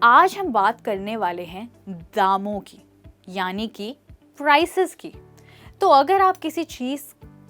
आज हम बात करने वाले हैं दामों की, यानी कि प्राइसेस की। तो अगर आप किसी चीज़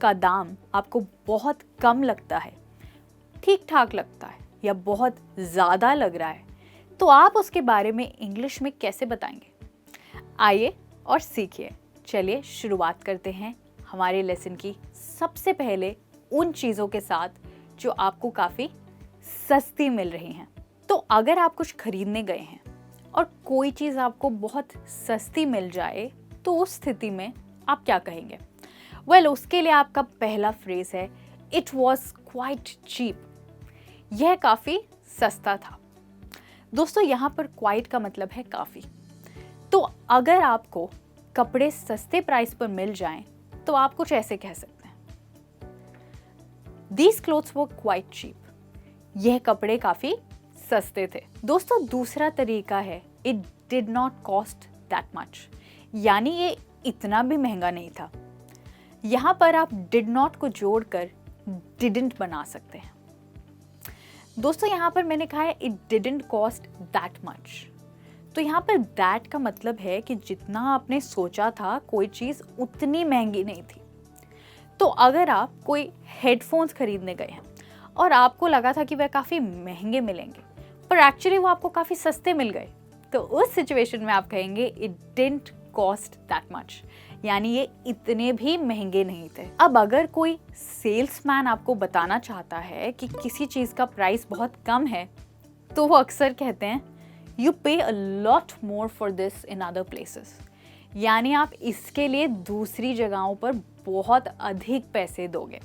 का दाम आपको बहुत कम लगता है, ठीक ठाक लगता है या बहुत ज़्यादा लग रहा है, तो आप उसके बारे में इंग्लिश में कैसे बताएंगे? आइए और सीखिए। चलिए शुरुआत करते हैं हमारे लेसन की सबसे पहले उन चीज़ों के साथ जो आपको काफ़ी सस्ती मिल रही हैं। तो अगर आप कुछ खरीदने गए हैं और कोई चीज़ आपको बहुत सस्ती मिल जाए, तो उस स्थिति में आप क्या कहेंगे? उसके लिए आपका पहला फ्रेज है इट वॉज क्वाइट चीप। यह काफ़ी सस्ता था। दोस्तों, यहाँ पर क्वाइट का मतलब है काफ़ी। तो अगर आपको कपड़े सस्ते प्राइस पर मिल जाएं, तो आप कुछ ऐसे कह सकते हैं, these clothes were quite cheap. यह कपड़े काफ़ी सस्ते थे। दोस्तों, दूसरा तरीका है it did not cost that much, यानी ये इतना भी महंगा नहीं था। यहाँ पर आप डिड नॉट को जोड़कर डिडंट बना सकते हैं। दोस्तों, यहाँ पर मैंने कहा है it didn't cost that much. तो यहाँ पर दैट का मतलब है कि जितना आपने सोचा था कोई चीज़ उतनी महंगी नहीं थी। तो अगर आप कोई हेडफोन्स खरीदने गए हैं और आपको लगा था कि वह काफ़ी महंगे मिलेंगे, पर एक्चुअली वो आपको काफ़ी सस्ते मिल गए, तो उस सिचुएशन में आप कहेंगे it didn't cost that much, यानी ये इतने भी महंगे नहीं थे। अब अगर कोई सेल्समैन आपको बताना चाहता है कि किसी चीज़ का प्राइस बहुत कम है, तो वो अक्सर कहते हैं यू पे a lot more for this in other places, यानी आप इसके लिए दूसरी जगहों पर बहुत अधिक पैसे दोगे।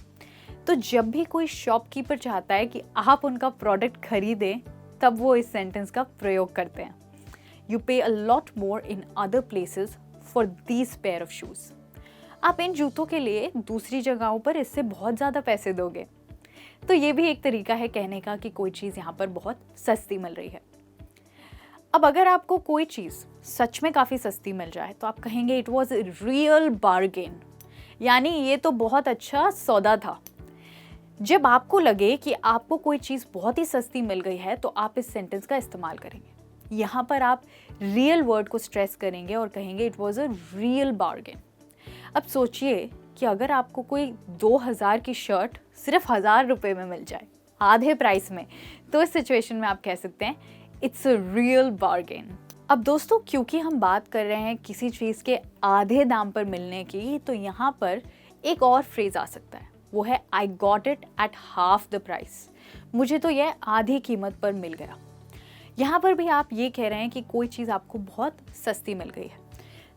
तो जब भी कोई शॉपकीपर चाहता है कि आप उनका प्रोडक्ट खरीदें, तब वो इस सेंटेंस का प्रयोग करते हैं, यू पे a lot more in other places for these pair of shoes. आप इन जूतों के लिए दूसरी जगहों पर इससे बहुत ज़्यादा पैसे दोगे। तो ये भी एक तरीका है कहने का कि कोई चीज़ यहाँ पर बहुत सस्ती मिल रही है। अब अगर आपको कोई चीज़ सच में काफ़ी सस्ती मिल जाए, तो आप कहेंगे इट वॉज रियल बार्गेन, यानी ये तो बहुत अच्छा सौदा था। जब आपको लगे कि आपको कोई चीज़ बहुत ही सस्ती मिल गई है, तो आप इस सेंटेंस का इस्तेमाल करेंगे। यहाँ पर आप रियल वर्ड को स्ट्रेस करेंगे और कहेंगे it was a real bargain. अब सोचिए कि अगर आपको कोई 2000 की शर्ट सिर्फ 1000 रुपये में मिल जाए, आधे प्राइस में, तो इस सिचुएशन में आप कह सकते हैं इट्स अ रियल बार्गेन। अब दोस्तों, क्योंकि हम बात कर रहे हैं किसी चीज़ के आधे दाम पर मिलने की, तो यहाँ पर एक और फ्रेज आ सकता है, वो है I got it at half the price. मुझे तो यह आधी कीमत पर मिल गया। यहाँ पर भी आप ये कह रहे हैं कि कोई चीज़ आपको बहुत सस्ती मिल गई है।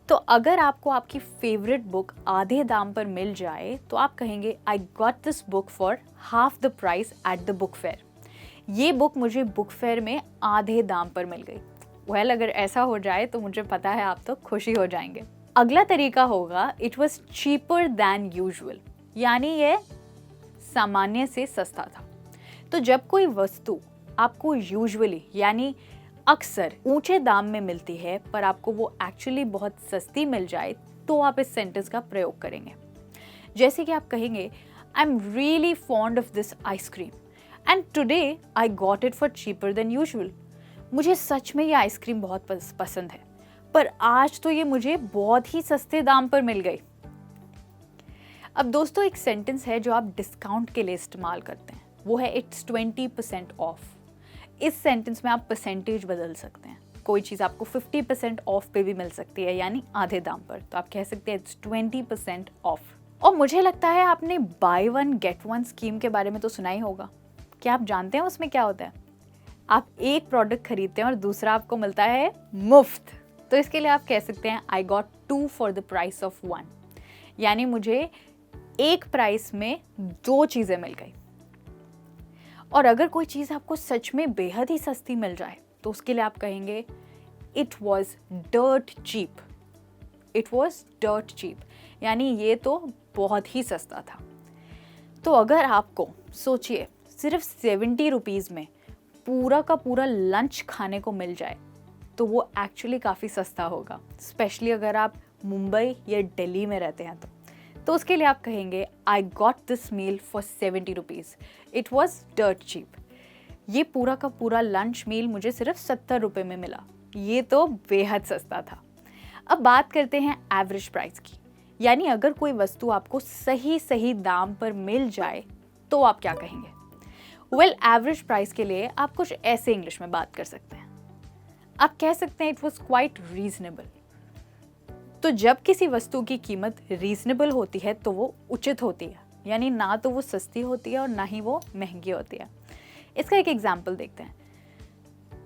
तो अगर आपको आपकी फेवरेट बुक आधे दाम पर मिल जाए, तो आप कहेंगे I got this book for half the price at the book fair. ये बुक मुझे बुक फेयर में आधे दाम पर मिल गई। अगर ऐसा हो जाए तो मुझे पता है आप तो खुशी हो जाएंगे। अगला तरीका होगा it was cheaper then usual, यानी ये सामान्य से सस्ता था। तो जब कोई वस्तु आपको यूजुअली यानी अक्सर ऊंचे दाम में मिलती है, पर आपको वो एक्चुअली बहुत सस्ती मिल जाए, तो आप इस सेंटेंस का प्रयोग करेंगे। जैसे कि आप कहेंगे I am really fond of this ice cream and today I got it for cheaper than usual. मुझे सच में ये आइसक्रीम बहुत पसंद है, पर आज तो ये मुझे बहुत ही सस्ते दाम पर मिल गई। अब दोस्तों, एक सेंटेंस है जो आप डिस्काउंट के लिए इस्तेमाल करते हैं, वो है इट्स 20% ऑफ। इस सेंटेंस में आप परसेंटेज बदल सकते हैं। कोई चीज़ आपको 50% ऑफ पे भी मिल सकती है, यानी आधे दाम पर, तो आप कह सकते हैं इट्स 20% ऑफ। और मुझे लगता है आपने by one get one scheme के बारे में तो सुना ही होगा। क्या आप जानते हैं उसमें क्या होता है? आप एक प्रोडक्ट खरीदते हैं और दूसरा आपको मिलता है मुफ्त। तो इसके लिए आप कह सकते हैं I got 2 for the price of 1, यानी मुझे एक प्राइस में 2 चीज़ें मिल गई। और अगर कोई चीज़ आपको सच में बेहद ही सस्ती मिल जाए, तो उसके लिए आप कहेंगे it was dirt cheap. It was dirt cheap, यानी ये तो बहुत ही सस्ता था। तो अगर आपको सोचिए सिर्फ 70 रुपीज़ में पूरा का पूरा लंच खाने को मिल जाए, तो वो एक्चुअली काफ़ी सस्ता होगा, स्पेशली अगर आप मुंबई या दिल्ली में रहते हैं तो उसके लिए आप कहेंगे I got this meal for 70 rupees, it was dirt cheap. ये पूरा का पूरा लंच मील मुझे सिर्फ 70 रुपये में मिला। ये तो बेहद सस्ता था। अब बात करते हैं एवरेज प्राइस की, यानी अगर कोई वस्तु आपको सही सही दाम पर मिल जाए तो आप क्या कहेंगे? वेल, एवरेज प्राइस के लिए आप कुछ ऐसे इंग्लिश में बात कर सकते हैं। आप कह सकते हैं इट वॉज क्वाइट रीजनेबल। तो जब किसी वस्तु की कीमत रीजनेबल होती है तो वो उचित होती है, यानी ना तो वो सस्ती होती है और ना ही वो महंगी होती है। इसका एक एग्जाम्पल देखते हैं।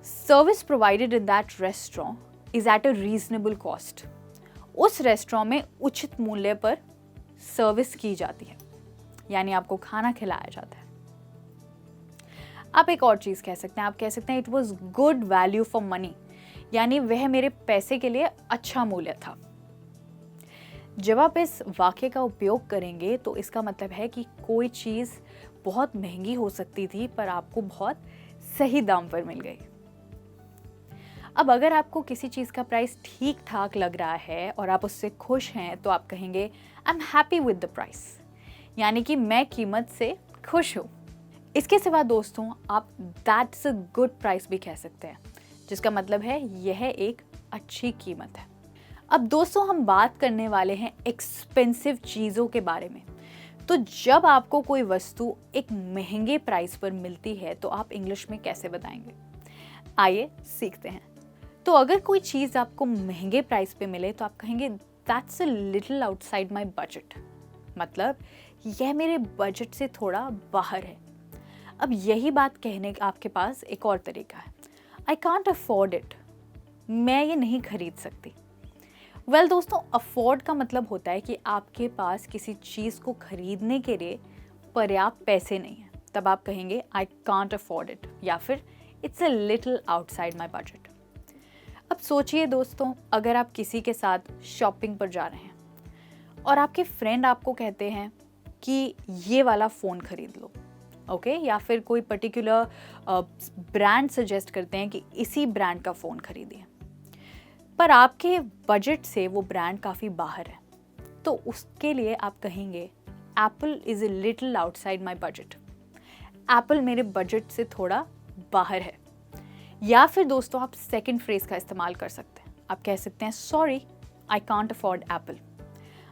Service provided in that restaurant is at a reasonable cost. उस रेस्टोरेंट में उचित मूल्य पर सर्विस की जाती है, यानी आपको खाना खिलाया जाता है। आप एक और चीज कह सकते हैं, आप कह सकते हैं it was good value for money, यानी वह मेरे पैसे के लिए अच्छा मूल्य था। जब आप इस वाक्य का उपयोग करेंगे तो इसका मतलब है कि कोई चीज बहुत महंगी हो सकती थी पर आपको बहुत सही दाम पर मिल गई। अब अगर आपको किसी चीज का प्राइस ठीक ठाक लग रहा है और आप उससे खुश हैं तो आप कहेंगे I am happy with the price, यानी कि मैं कीमत से खुश हूं। इसके सिवा दोस्तों आप दैट्स अ गुड प्राइस भी कह सकते हैं, जिसका मतलब है यह एक अच्छी कीमत है। अब दोस्तों हम बात करने वाले हैं एक्सपेंसिव चीज़ों के बारे में। तो जब आपको कोई वस्तु एक महंगे प्राइस पर मिलती है तो आप इंग्लिश में कैसे बताएंगे? आइए सीखते हैं। तो अगर कोई चीज़ आपको महंगे प्राइस पे मिले तो आप कहेंगे that's a little outside my budget, मतलब यह मेरे बजट से थोड़ा बाहर है। अब यही बात कहने का आपके पास एक और तरीका है, आई कांट अफोर्ड इट, मैं ये नहीं खरीद सकती। वेल दोस्तों, अफोर्ड का मतलब होता है कि आपके पास किसी चीज़ को खरीदने के लिए पर्याप्त पैसे नहीं है, तब आप कहेंगे आई कांट अफोर्ड इट या फिर it's a little outside my budget. अब सोचिए दोस्तों, अगर आप किसी के साथ शॉपिंग पर जा रहे हैं और आपके फ्रेंड आपको कहते हैं कि ये वाला फ़ोन खरीद लो, ओके, या फिर कोई पर्टिकुलर ब्रांड सजेस्ट करते हैं कि इसी ब्रांड का फ़ोन खरीदिए, पर आपके बजट से वो ब्रांड काफ़ी बाहर है, तो उसके लिए आप कहेंगे Apple is a little outside my budget, Apple मेरे बजट से थोड़ा बाहर है। या फिर दोस्तों आप सेकंड फ्रेज का इस्तेमाल कर सकते हैं, आप कह सकते हैं sorry I can't afford Apple,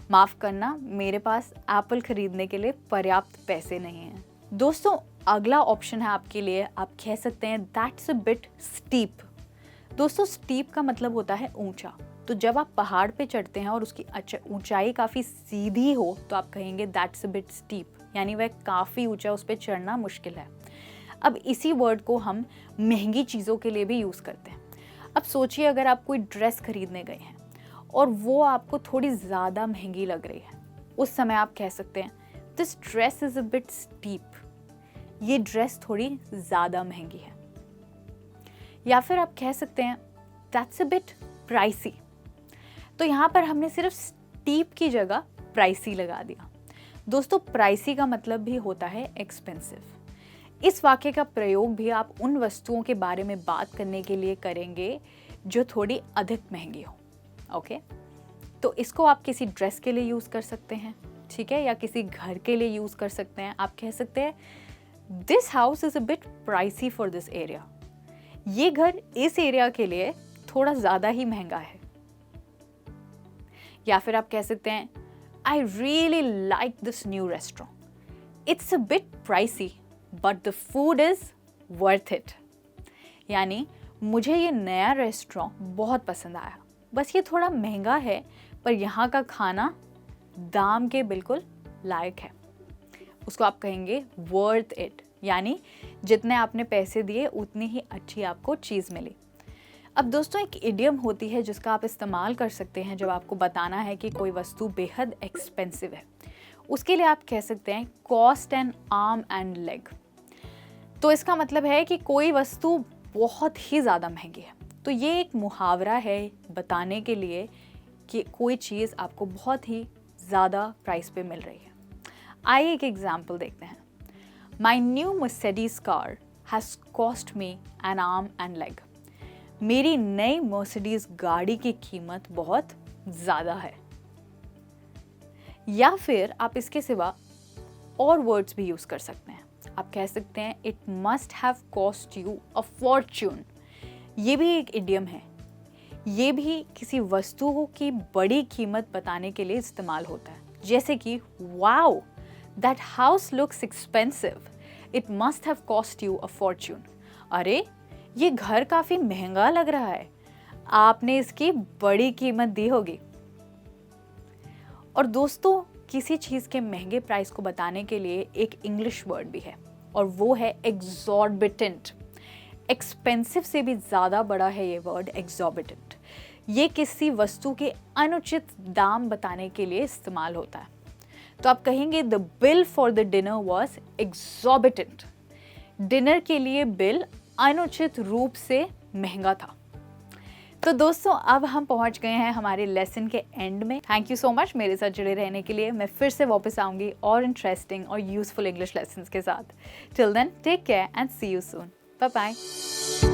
माफ़ करना मेरे पास एप्पल खरीदने के लिए पर्याप्त पैसे नहीं हैं। दोस्तों अगला ऑप्शन है आपके लिए, आप कह सकते हैं दैट्स अ बिट स्टीप। दोस्तों स्टीप का मतलब होता है ऊंचा। तो जब आप पहाड़ पे चढ़ते हैं और उसकी ऊंचाई काफ़ी सीधी हो तो आप कहेंगे दैट्स अ बिट स्टीप, यानी वह काफ़ी ऊंचा, उस पर चढ़ना मुश्किल है। अब इसी वर्ड को हम महंगी चीज़ों के लिए भी यूज़ करते हैं। अब सोचिए अगर आप कोई ड्रेस खरीदने गए हैं और वो आपको थोड़ी ज़्यादा महंगी लग रही है, उस समय आप कह सकते हैं this dress is a bit steep, ये ड्रेस थोड़ी ज़्यादा महंगी है। या फिर आप कह सकते हैं दैट्स अ बिट प्राइसी। तो यहाँ पर हमने सिर्फ स्टीप की जगह प्राइसी लगा दिया। दोस्तों प्राइसी का मतलब भी होता है एक्सपेंसिव। इस वाक्य का प्रयोग भी आप उन वस्तुओं के बारे में बात करने के लिए करेंगे जो थोड़ी अधिक महंगी हो, ओके। तो इसको आप किसी ड्रेस के लिए यूज़ कर सकते हैं, ठीक है, या किसी घर के लिए यूज़ कर सकते हैं। आप कह सकते हैं this house is a bit pricey for this area, ये घर इस एरिया के लिए थोड़ा ज़्यादा ही महंगा है। या फिर आप कह सकते हैं I really like this new restaurant, it's a bit pricey but the food is worth it, यानी मुझे ये नया रेस्टोरेंट बहुत पसंद आया, बस ये थोड़ा महंगा है पर यहाँ का खाना दाम के बिल्कुल लायक है। उसको आप कहेंगे वर्थ इट, यानी जितने आपने पैसे दिए उतनी ही अच्छी आपको चीज़ मिली। अब दोस्तों एक इडियम होती है जिसका आप इस्तेमाल कर सकते हैं जब आपको बताना है कि कोई वस्तु बेहद एक्सपेंसिव है। उसके लिए आप कह सकते हैं cost N arm and leg. तो इसका मतलब है कि कोई वस्तु बहुत ही ज़्यादा महंगी है। तो ये एक मुहावरा है बताने के लिए कि कोई चीज़ आपको बहुत ही ज़्यादा प्राइस पे मिल रही है। आइए एक एग्जाम्पल देखते हैं। My new Mercedes car has cost me N arm and leg. मेरी नई मर्सिडीज गाड़ी की कीमत बहुत ज़्यादा है। या फिर आप इसके सिवा और वर्ड्स भी यूज़ कर सकते हैं। आप कह सकते हैं it must have cost you a Fortune. ये भी एक इडियम है, ये भी किसी वस्तु की बड़ी कीमत बताने के लिए इस्तेमाल होता है। जैसे कि wow that house looks expensive, it must have cost you a Fortune. अरे ये घर काफी महंगा लग रहा है, आपने इसकी बड़ी कीमत दी होगी। और दोस्तों किसी चीज के महंगे प्राइस को बताने के लिए एक इंग्लिश वर्ड भी है और वो है एक्सॉर्बिटेंट। एक्सपेंसिव से भी ज़्यादा बड़ा है ये वर्ड एक्सॉर्बिटेंट। ये किसी वस्तु के अनुचित दाम बताने के लिए इस्तेमाल होता है। तो आप कहेंगे the bill for the dinner was exorbitant. Dinner के लिए बिल अनुचित रूप से महंगा था। तो दोस्तों अब हम पहुंच गए हैं हमारे लेसन के एंड में। थैंक यू सो मच मेरे साथ जुड़े रहने के लिए। मैं फिर से वापस आऊंगी और इंटरेस्टिंग और यूजफुल इंग्लिश लेसन्स के साथ। Till then take care and see you soon. Bye bye.